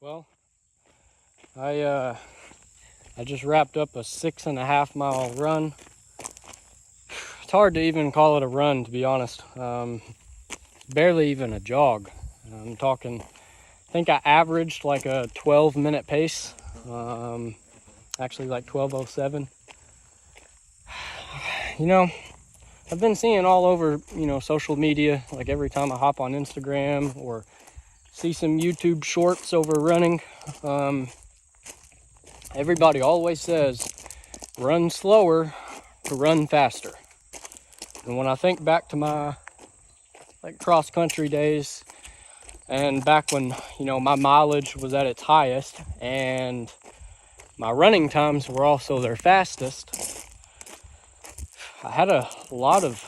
Well, I just wrapped up a 6.5 mile run. It's hard to even call it a run, to be honest. Barely even a jog. I'm talking, I think I averaged like a 12-minute pace. Actually like 12:07. You know, I've been seeing all over, social media, like every time I hop on Instagram or see some YouTube shorts over running. Everybody always says, run slower to run faster. And when I think back to my cross country days and back when, my mileage was at its highest and my running times were also their fastest, I had a lot of,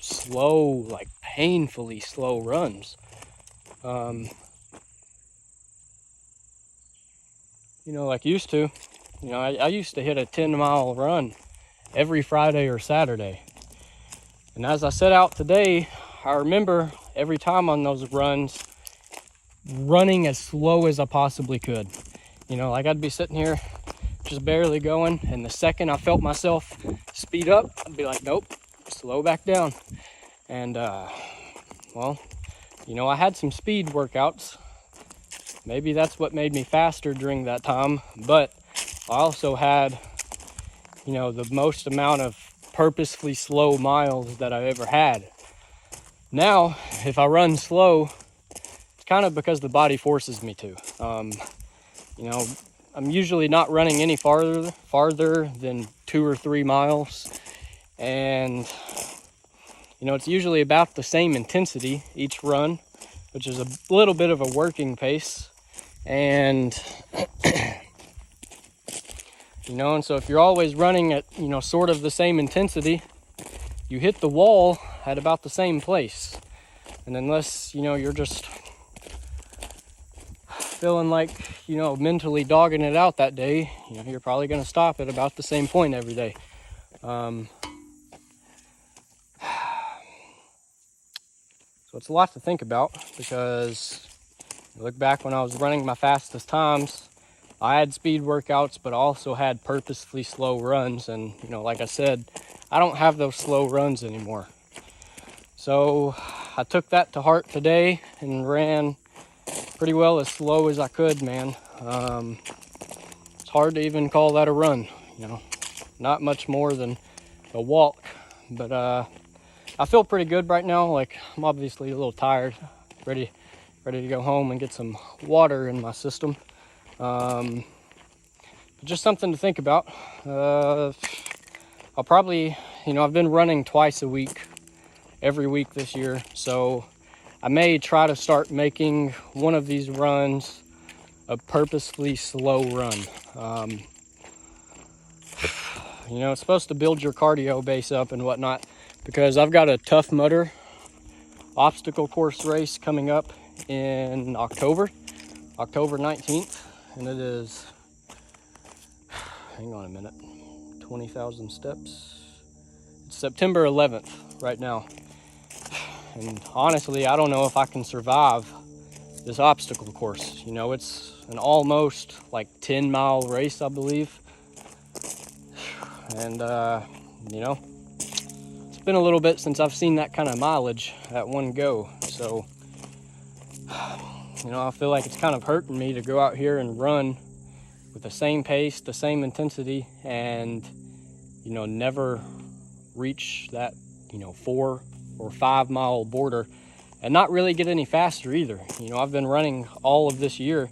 slow, painfully slow runs. Used to, I used to hit a 10-mile run every Friday or Saturday. And as I set out today, I remember every time on those runs, running as slow as I possibly could. I'd be sitting here just barely going, and the second I felt myself speed up, I'd be like, nope, slow back down. And, I had some speed workouts. Maybe that's what made me faster during that time, but I also had, the most amount of purposefully slow miles that I've ever had. Now, if I run slow, it's kind of because the body forces me to. I'm usually not running any farther than 2 or 3 miles. And, it's usually about the same intensity each run, which is a little bit of a working pace. And, and so if you're always running at, sort of the same intensity, you hit the wall at about the same place. And unless, you're just feeling like, mentally dogging it out that day, you're probably going to stop at about the same point every day. So it's a lot to think about, because you look back when I was running my fastest times, I had speed workouts, but also had purposefully slow runs. And, like I said, I don't have those slow runs anymore. So I took that to heart today and ran pretty well as slow as I could, man. It's hard to even call that a run, not much more than a walk. But I feel pretty good right now. I'm obviously a little tired, ready to go home and get some water in my system. But just something to think about. I'll probably, I've been running twice a week, every week this year. So I may try to start making one of these runs a purposefully slow run. It's supposed to build your cardio base up and whatnot, because I've got a Tough Mudder obstacle course race coming up in October 19th, and it is, hang on a minute, 20,000 steps. It's September 11th right now. And honestly, I don't know if I can survive this obstacle course. It's an almost 10-mile race, I believe. And, it's been a little bit since I've seen that kind of mileage at one go. So, I feel like it's kind of hurting me to go out here and run with the same pace, the same intensity, and, never reach that, 4 or 5 mile border and not really get any faster either. I've been running all of this year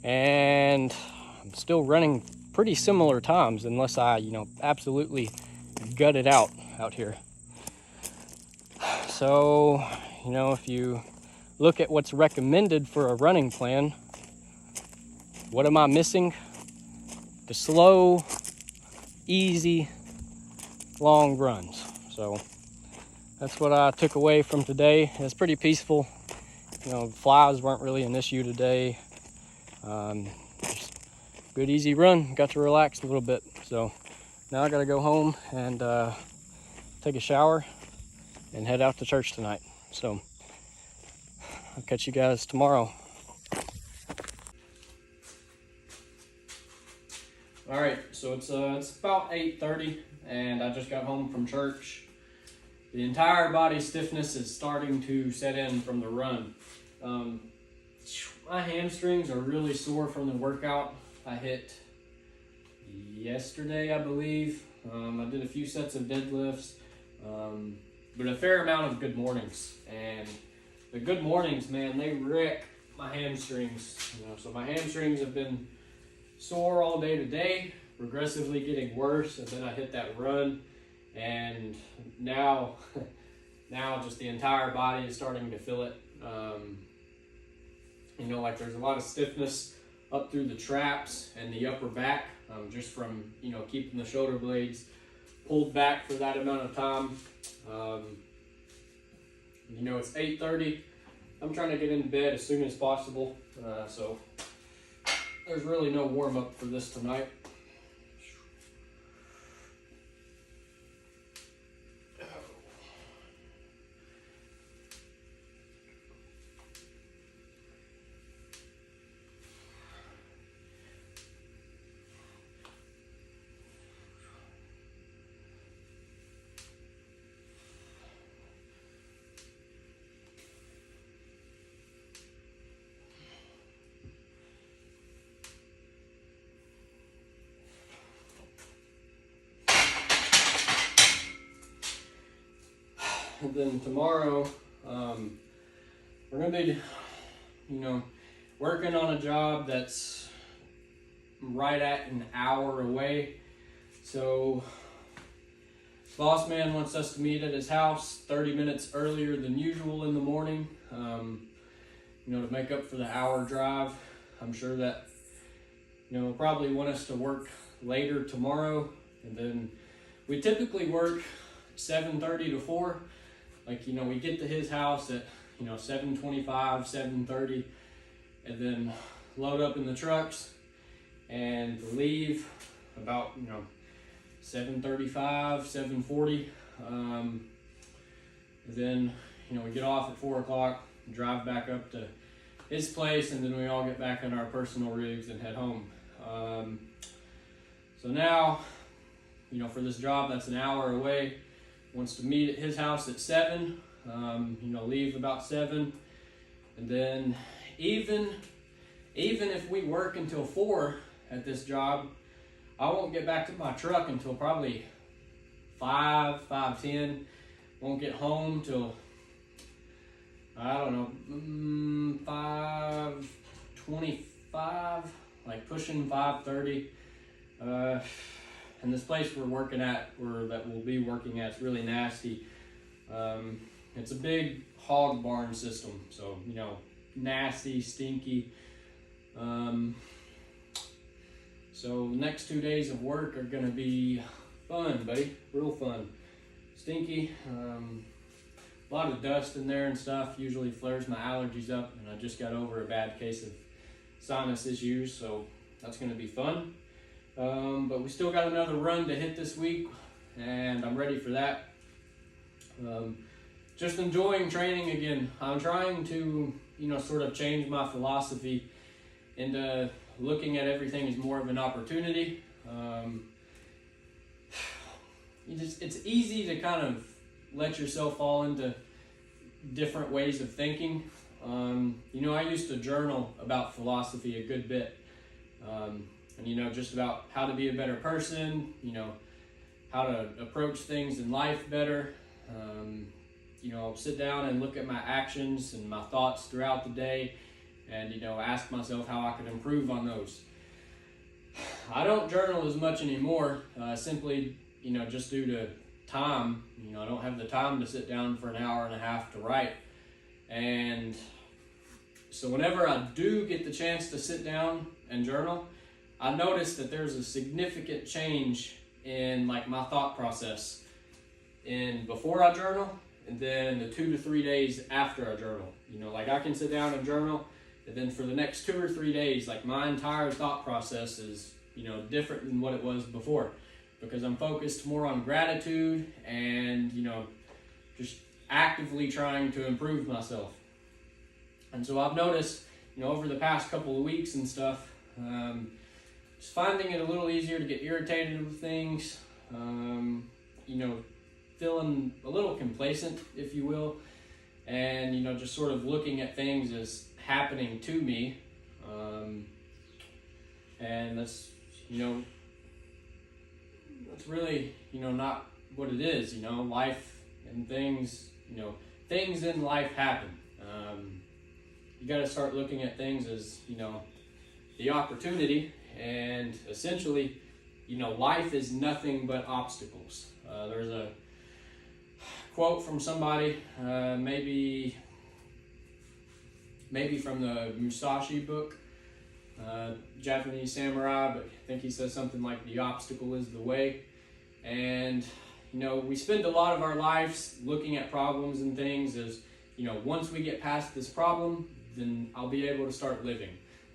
and I'm still running pretty similar times, unless I, absolutely gut it out here. So, if you look at what's recommended for a running plan, what am I missing? The slow, easy, long runs. So that's what I took away from today. It's pretty peaceful. Flies weren't really an issue today. Just good, easy run. Got to relax a little bit. So now I got to go home and take a shower and head out to church tonight. So I'll catch you guys tomorrow. All right, so it's about 8:30, and I just got home from church. The entire body stiffness is starting to set in from the run. My hamstrings are really sore from the workout I hit yesterday, I believe. I did a few sets of deadlifts, but a fair amount of good mornings. And the good mornings, man, they wreck my hamstrings. So my hamstrings have been sore all day today, progressively getting worse, and then I hit that run, and now just the entire body is starting to feel it. Like there's a lot of stiffness up through the traps and the upper back, just from keeping the shoulder blades pulled back for that amount of time. It's 8:30. I'm trying to get into bed as soon as possible, so there's really no warm up for this tonight. And then tomorrow, we're gonna be, working on a job that's right at an hour away. So, boss man wants us to meet at his house 30 minutes earlier than usual in the morning, to make up for the hour drive. I'm sure that, he'll probably want us to work later tomorrow, and then we typically work 7:30 to 4. We get to his house at, 7:25, 7:30, and then load up in the trucks and leave about, 7:35, 7:40. And then, we get off at 4 o'clock, drive back up to his place, and then we all get back in our personal rigs and head home. So now, for this job that's an hour away, wants to meet at his house at 7, leave about 7, and then even if we work until 4 at this job, I won't get back to my truck until probably 5:10. Won't get home till, I don't know, 5:25, pushing 5:30. And this place we're working at, or that we'll be working at, is really nasty. It's a big hog barn system, so nasty, stinky. So the next 2 days of work are gonna be fun, buddy, real fun. Stinky, a lot of dust in there and stuff. Usually flares my allergies up, and I just got over a bad case of sinus issues, so that's gonna be fun. But we still got another run to hit this week, and I'm ready for that. Just enjoying training again. I'm trying to, sort of change my philosophy into looking at everything as more of an opportunity. It's easy to kind of let yourself fall into different ways of thinking. I used to journal about philosophy a good bit. And just about how to be a better person, how to approach things in life better. Sit down and look at my actions and my thoughts throughout the day, and ask myself how I could improve on those. I don't journal as much anymore, simply just due to time. I don't have the time to sit down for an hour and a half to write. And so whenever I do get the chance to sit down and journal, I noticed that there's a significant change in my thought process in before I journal, and then the 2 to 3 days after I journal. I can sit down and journal, and then for the next 2 or 3 days, my entire thought process is, different than what it was before, because I'm focused more on gratitude and, just actively trying to improve myself. And so I've noticed, over the past couple of weeks and stuff, just finding it a little easier to get irritated with things, you know, feeling a little complacent, if you will, and, you know, just sort of looking at things as happening to me. And that's, you know, that's really, you know, not what it is. You know, life and things, you know, things in life happen. You got to start looking at things as, you know, the opportunity, and essentially, you know, life is nothing but obstacles. There's a quote from somebody, maybe from the Musashi book, Japanese samurai, but I think he says something like, the obstacle is the way. And, you know, we spend a lot of our lives looking at problems and things as, you know, once we get past this problem, then I'll be able to start living.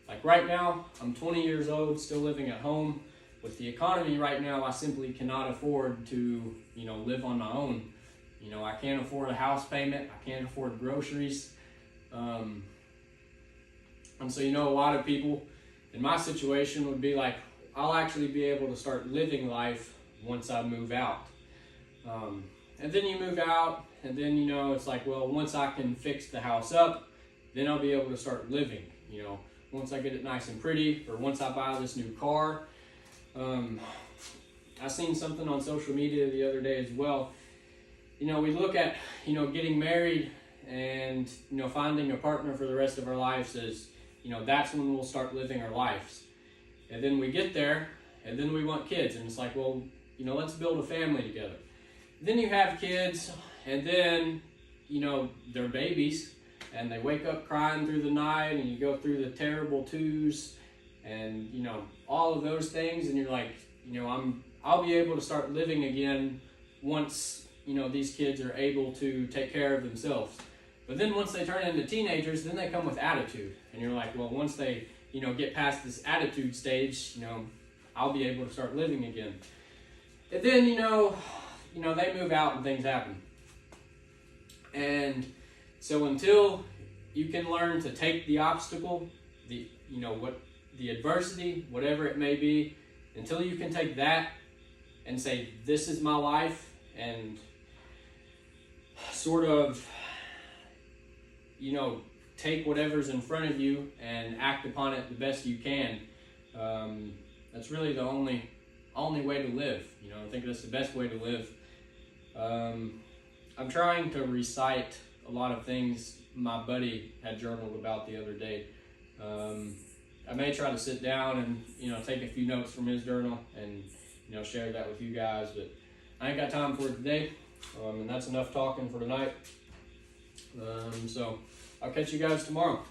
Like right now, I'm 20 years old, still living at home. With the economy right now, I simply cannot afford to, you know, live on my own. You know, I can't afford a house payment. I can't afford groceries. And so, you know, a lot of people in my situation would be like, I'll actually be able to start living life once I move out. And then you move out, and then, you know, it's like, well, once I can fix the house up, then I'll be able to start living. You know, once I get it nice and pretty, or once I buy this new car. I seen something on social media the other day as well. You know, we look at, you know, getting married and, you know, finding a partner for the rest of our lives as, you know, that's when we'll start living our lives. And then we get there, and then we want kids, and it's like, well, you know, let's build a family together. Then you have kids, and then, you know, they're babies, and they wake up crying through the night, and you go through the terrible twos, and, you know, all of those things, and you're like, you know, I'll be able to start living again once, you know, these kids are able to take care of themselves. But then once they turn into teenagers, then they come with attitude, and you're like, well, once they, you know, get past this attitude stage, you know, I'll be able to start living again. And then, you know, they move out and things happen. And so until you can learn to take the obstacle, the adversity, whatever it may be, until you can take that and say, this is my life, and sort of, you know, take whatever's in front of you and act upon it the best you can. That's really the only way to live. You know, I think that's the best way to live. I'm trying to recite a lot of things my buddy had journaled about the other day. I may try to sit down and, you know, take a few notes from his journal and, you know, share that with you guys, but I ain't got time for it today. And that's enough talking for tonight. So I'll catch you guys tomorrow.